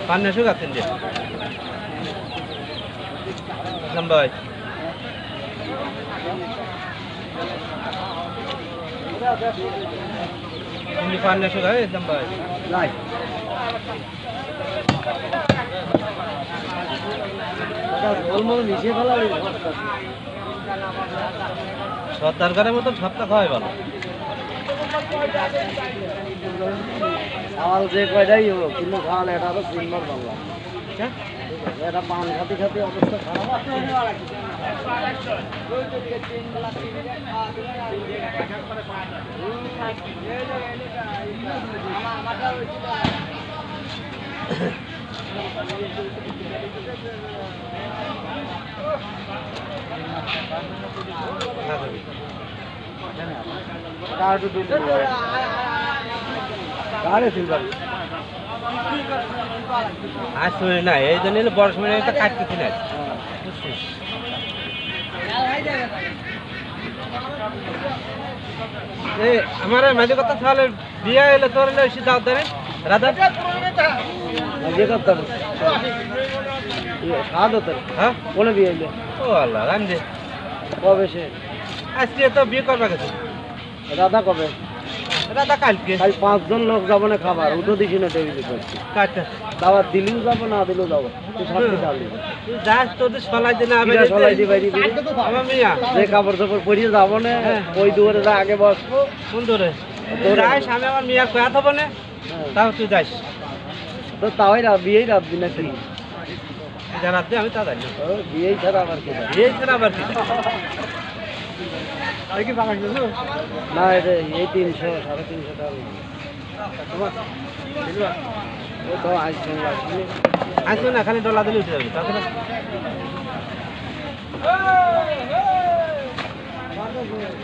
Panas juga kan dia. Lambai. Ini panas juga ya lambai. Lai. গোলমল মিশিয়ে ফেলালি সরকারের মতো সবটা খাওয়াই ভালো চাল যে কয়টাই হোক কিন্তু খাওয়ালে এটা হলো তিনবার বাংলা এটা পান খাতে খাতে অবস্থা খারাপ আজ শুনে না এই জন্য বড় সময় একটা কাটতেছি না আমার মাঝে কথা তাহলে বিয়ে এলে তোর দাও দেন রাধা বিয়ে করতাম স্বাদ হতো হ্যাঁ কোনে বিয়ে এলে ও আল্লাহ রান্ধে কবে সে আজকে তো বিয়ে করবা গেছে রাধা কবে রাধা কালকে কাল 5 জন লোক যাবো না খাবার উঠো দিছি না টেবিলে করছি কাটা দাওয়াত দিলেও যাবো না দিলেও যাবো তুই সাথে চালি যাস তোদের সলাই দিনা আমি সলাই দি বাইরে আমার মিয়া যে কাপড় চাপড় পরিয়ে যাবো না ওই দুয়ারে আগে বসবো কোন দূরে তোর যাস আমি আমার মিয়া কয়া থবো না তাও তুই যাস তো তাওই বিয়েই রাখবি না তুই জানাতে আমি তা জানি বিয়েই ছাড়া আবার কি বিয়ে ছাড়া আবার কি কি বাগান না এটা এই 300 350 টাকা ও তো আজ আসবে না খালি ডলা দিলে উঠে যাবে তারপরে